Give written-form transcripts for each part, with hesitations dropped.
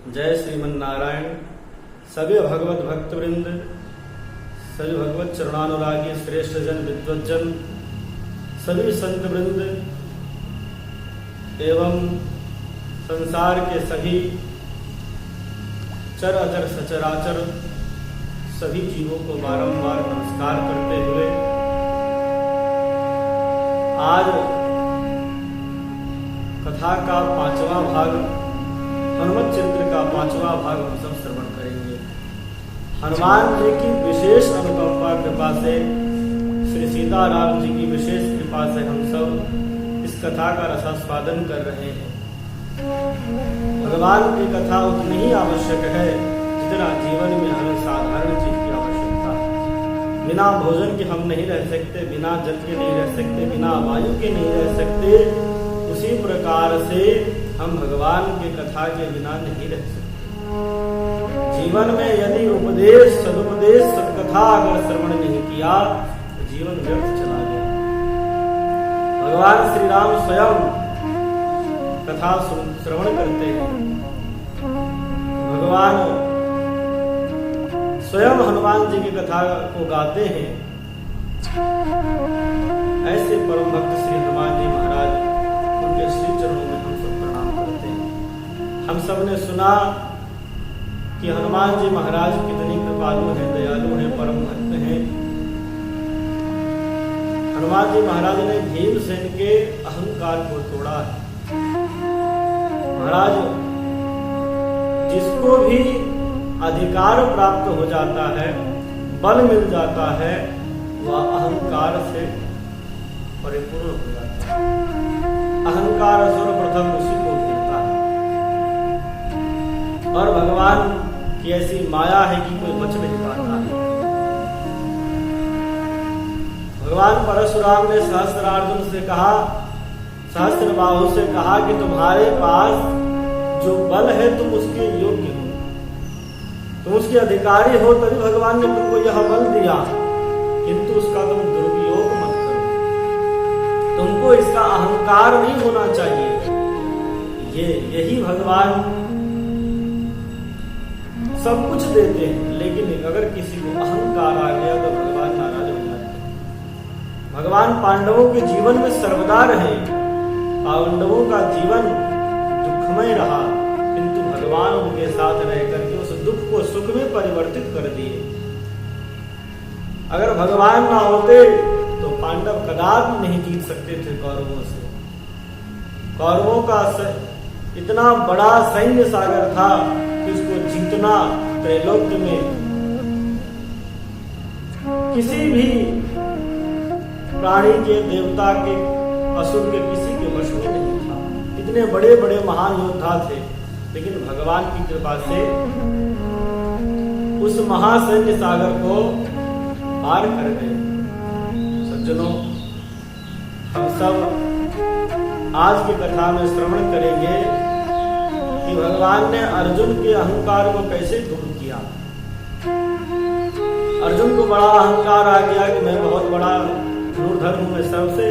जय श्रीमन नारायण। सभी भगवत भक्त वृंद, सभी भगवत चरणानुरागी श्रेष्ठ जन, विद्वज्जन, सभी संत वृंद एवं संसार के सभी चर अचर सचराचर सभी जीवों को बारंबार नमस्कार करते हुए आज कथा का 5वां भाग, हनुमत चरित्र का 5वां भाग हम सब श्रवण करेंगे। हनुमान जी की विशेष अनुकंपा कृपा से, श्री सीताराम जी की विशेष कृपा से हम सब इस कथा का रसास्वादन कर रहे हैं। भगवान की कथा उतनी ही आवश्यक है जितना जीवन में हमें साधारण चीज की आवश्यकता है। बिना भोजन के हम नहीं रह सकते, बिना जल के नहीं रह सकते, बिना वायु के नहीं रह सकते। उसी प्रकार से हम भगवान की कथा के बिना नहीं रह सकते। जीवन में यदि उपदेश, सदुपदेश, सदकथा अगर श्रवण नहीं किया तो जीवन व्यर्थ चला गया। भगवान श्री राम स्वयं कथा श्रवण करते हैं। भगवान स्वयं हनुमान जी की कथा को गाते हैं। ऐसे परम भक्त श्री हनुमान जी महाराज, उनके श्री चरणों में हम सब प्रणाम करते हैं। हम सब ने सुना कि हनुमान जी महाराज कितनी कृपालु हैं, दयालु हैं, परम भक्त हैं। हनुमान जी महाराज ने भीमसेन के अहंकार को तोड़ा है। महाराज, जिसको भी अधिकार प्राप्त हो जाता है, बल मिल जाता है, वह अहंकार से परिपूर्ण हो जाता है। अहंकार सर्वप्रथम उसी को घेरता है और भगवान की ऐसी माया है कि कोई बच नहीं पाता है। भगवान परशुराम ने सहस्त्रार्जुन से कहा, सहस्त्रबाहु से कहा कि तुम्हारे पास जो बल है तुम उसके योग्य हो, तुम उसके अधिकारी हो, तभी भगवान ने तुमको यह बल दिया, किंतु उसका तुम दुरुपयोग मत करो। तुमको इसका अहंकार नहीं होना चाहिए। यही भगवान सब कुछ देते हैं, लेकिन अगर किसी को अहंकार आ गया तो भगवान नाराज हो जाते हैं। भगवान पांडवों के जीवन में सर्वदा रहे। पांडवों का जीवन दुखमय रहा, किंतु भगवान उनके साथ रह करके उस दुख को सुख में परिवर्तित कर दिए। अगर भगवान ना होते तो पांडव कदापि नहीं जीत सकते थे कौरवों से। कौरवों का इतना बड़ा सैन्य सागर था कि उसको जीतना त्रैलोक्य में किसी भी प्राणी के, देवता के, असुर के, किसी के वश में नहीं था। इतने बड़े बड़े महान योद्धा थे, लेकिन भगवान की कृपा से उस महासैन्य सागर को पार कर गए। सज्जनों, हम सब आज की कथा में श्रवण करेंगे कि भगवान ने अर्जुन के अहंकार को कैसे दूर किया। अर्जुन को बड़ा अहंकार आ गया कि मैं बहुत बड़ा धनुर्धर हूं, मैं सबसे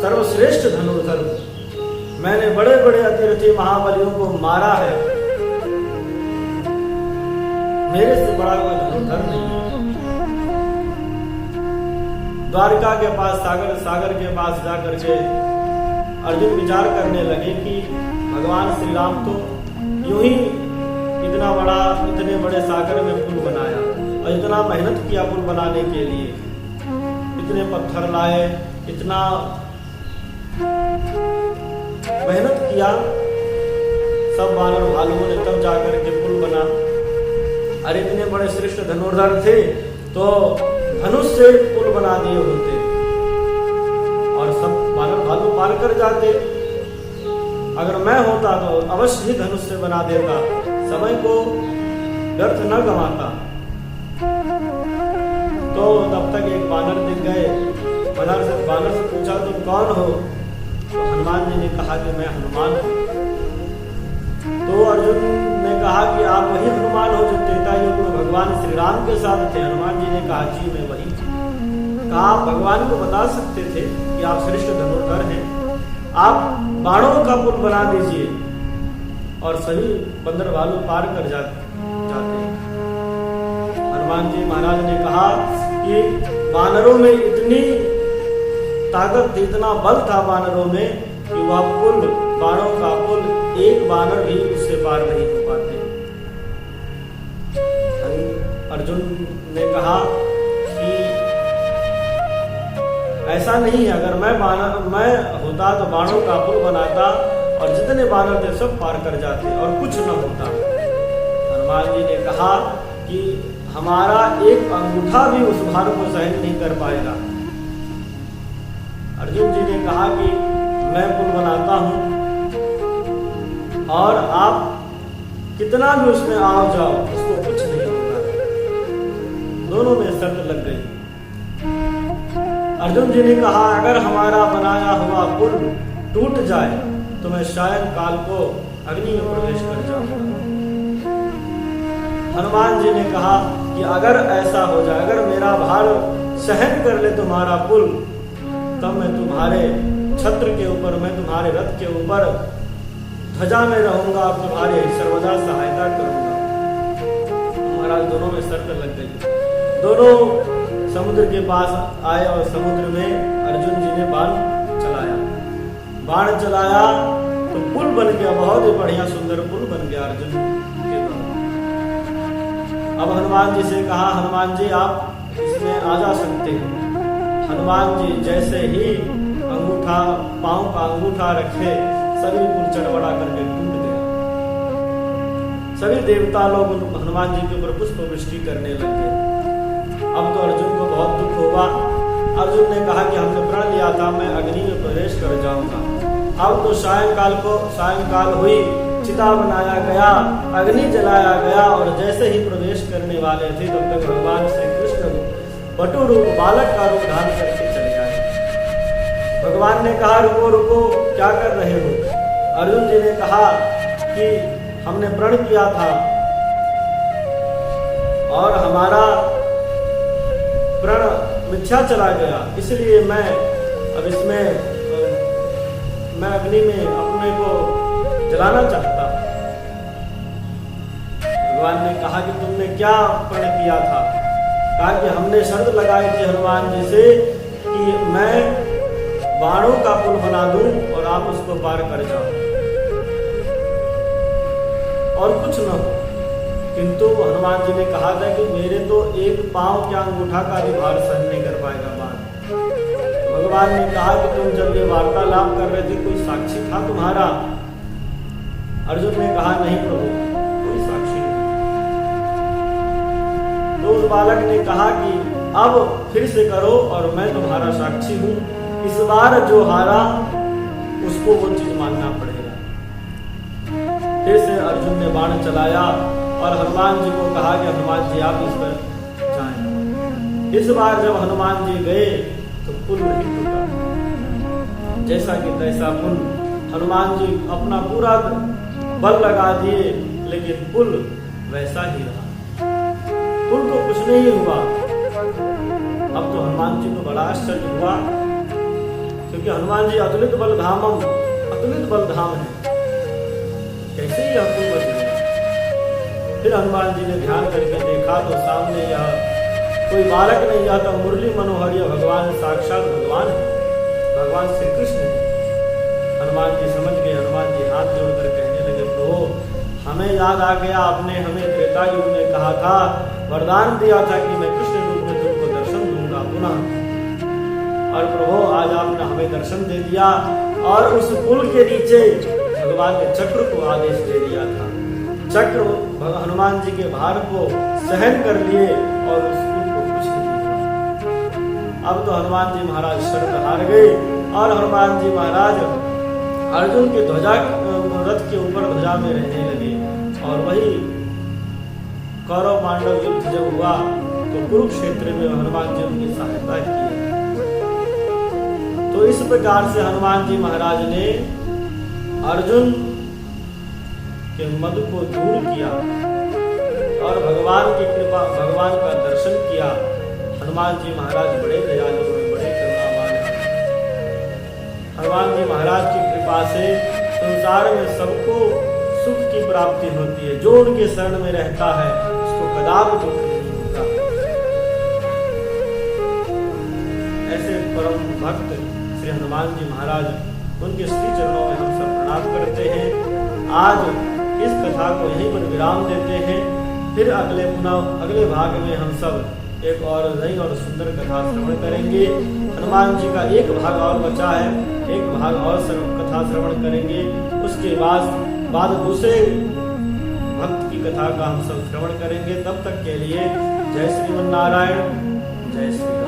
सर्वश्रेष्ठ धनुर्धर हूं, मैंने बड़े बड़े अतिरथी महाबलियों को मारा है, मेरे से बड़ा कोई धनुर्धर नहीं है। द्वारका के पास, सागर के पास जाकर के अर्जुन विचार करने लगे कि भगवान श्री राम तो यूं ही इतने बड़े सागर में पुल बनाया और इतना मेहनत किया पुल बनाने के लिए, इतने पत्थर लाए, इतना मेहनत किया, सब वानर भालुओं ने तब जाकर के पुल बना। अरे इतने बड़े श्रेष्ठ धनुर्धर थे तो धनुष से पुल बना दिए होते और सब वानर भालू पार कर जाते। अगर मैं होता तो अवश्य ही धनुष से बना देता, समय को व्यर्थ न गंवाता। तो तब तक एक वानर दिख गए। वानर से पूछा तुम कौन हो? तो हनुमान जी ने कहा कि मैं हनुमान हूं। तो अर्जुन ने कहा कि आप वही हनुमान हो जो त्रेता युग में भगवान श्री राम के साथ थे? हनुमान जी ने कहा जी मैं वही। कहा आप भगवान को बता सकते थे कि आप श्रेष्ठ धनुर्धर हैं, आप बाणों का पुल बना दीजिए। और सभी बंदर भालू पार कर जाते हैं। हनुमान जी महाराज ने कहा कि वानरों में इतनी ताकत थी, इतना बल था वानरों में कि वह पुल, बाणों का पुल, एक वानर भी उससे पार नहीं हो पाते। अर्जुन ने कहा कि ऐसा नहीं है, अगर मैं होता तो बाणों का पुल बनाता और जितने बानर थे सब पार कर जाते और कुछ न होता। हनुमान जी ने कहा कि हमारा एक अंगूठा भी उस भार को सहन नहीं कर पाएगा। अर्जुन जी ने कहा कि मैं पुल बनाता हूं और आप कितना भी उसमें आओ जाओ, उसको कुछ नहीं होगा। दोनों में शर्त लग गई। अर्जुन जी ने कहा अगर हमारा बनाया हुआ पुल टूट जाए तो मैं सायं काल को अग्नि में प्रवेश कर जाऊंगा। हनुमान जी ने कहा कि अगर ऐसा हो जाए, अगर मेरा भार सहन कर ले तुम्हारा पुल, तब मैं तुम्हारे छत्र के ऊपर, मैं तुम्हारे रथ के ऊपर ध्वजा में रहूंगा और तुम्हारे सर्वदा सहायता करूंगा। महाराज दोनों में शर्त लग गई। दोनों समुद्र के पास आए और समुद्र में अर्जुन जी ने बाण चलाया तो पुल बन गया, बहुत ही बढ़िया सुंदर पुल बन गया अर्जुन के द्वारा। अब हनुमान जी से कहा, हनुमान जी आप इसमें आ जा सकते हैं। हनुमान जी जैसे ही अंगूठा, पांव का अंगूठा रखे, सभी पुल चढ़बड़ा करके टूट गए। सभी देवता लोग हनुमान जी के ऊपर पुष्प वृष्टि करने लगे। अब तो अर्जुन को बहुत दुख हुआ। अर्जुन ने कहा कि हमने प्रण लिया था मैं अग्नि में प्रवेश कर जाऊंगा। अब तो सायंकाल हुई, चिता बनाया गया, अग्नि जलाया गया और जैसे ही प्रवेश करने वाले थे तब तक भगवान श्री कृष्ण बटु रूप, बालक का रूप धारण करके चले आए। भगवान ने कहा रुको रुको, क्या कर रहे हो? अर्जुन जी ने कहा कि हमने प्रण किया था और हमारा प्रण मिथ्या चला गया, इसलिए मैं अब इसमें मैं अग्नि में अपने को जलाना चाहता। भगवान ने कहा कि तुमने क्या प्रण किया था? कहा कि हमने शर्त लगाई थी हनुमान जी से कि मैं बाणों का पुल बना दूं और आप उसको पार कर जाओ और कुछ न हो। किंतु हनुमान जी ने कहा था कि मेरे तो एक पांव के अंगूठा का भी भार सहन नहीं कर पाएगा बाण। भगवान ने कहा कि तुम जब ये वार्तालाप कर रहे थे कोई साक्षी था तुम्हारा? अर्जुन ने कहा नहीं प्रभु, कोई साक्षी नहीं। तो उस बालक ने कहा कि अब फिर से करो और मैं तुम्हारा साक्षी हूं। इस बार जो हारा उसको वो चीज मानना पड़ेगा। फिर से अर्जुन ने बाण चलाया और हनुमान जी को कहा कि हनुमान जी आप इस पर जाएं। इस बार जब हनुमान जी गए तो पुल नहीं टूटा, जैसा कि तैसा पुल। हनुमान जी अपना पूरा बल लगा दिए लेकिन पुल वैसा ही रहा, पुल को कुछ नहीं हुआ। अब तो हनुमान जी को बड़ा आश्चर्य हुआ क्योंकि हनुमान जी अतुलित बल धामम, अतुलित बल धाम है, कैसे यह पुल बन गया? फिर हनुमान जी ने ध्यान करके देखा तो सामने यह कोई बालक नहीं, यह तो मुरली मनोहर, यह भगवान साक्षात भगवान है, भगवान श्री कृष्ण है। हनुमान जी समझ गए। हनुमान जी हाथ जोड़कर कहने लगे प्रभु हमें याद आ गया, आपने हमें त्रेता युग में कहा था, वरदान दिया था कि मैं कृष्ण रूप में तुमको दर्शन दूंगा पुनः। और प्रभु आज आपने हमें दर्शन दे दिया और उस पुल के नीचे भगवान ने चक्र को आदेश दे दिया था। चक्र हनुमान जी के भार को सहन कर लिए और उस पुल को कुछ नहीं हुआ। अब तो हनुमान जी महाराज शर्त हार गए और हनुमान जी महाराज अर्जुन के ध्वजा रथ के ऊपर ध्वजा में रहने लगे। और वही कौरव पांडव युद्ध जब हुआ तो कुरुक्षेत्र में हनुमान जी उनकी सहायता की। तो इस प्रकार से हनुमान जी महाराज ने अर्जुन के मद को दूर किया और भगवान की कृपा, भगवान का दर्शन किया। हनुमान जी महाराज बड़े दयालु हैं, बड़े करुणावान हैं। हनुमान जी महाराज की कृपा से संसार में सबको सुख की प्राप्ति होती है। जो उनके शरण में रहता है उसको कदापि दुख नहीं होता। ऐसे परम भक्त श्री हनुमान जी महाराज, उनके श्री चरणों में हम सब प्रणाम करते हैं। आज इस कथा को यहीं पर विराम देते हैं। फिर अगले भाग में हम सब एक और नई और सुंदर कथा श्रवण करेंगे। हनुमान जी का एक भाग और बचा है, एक भाग और कथा श्रवण करेंगे। उसके बाद दूसरे भक्त की कथा का हम सब श्रवण करेंगे। तब तक के लिए जय श्रीमन नारायण, जय श्री राम।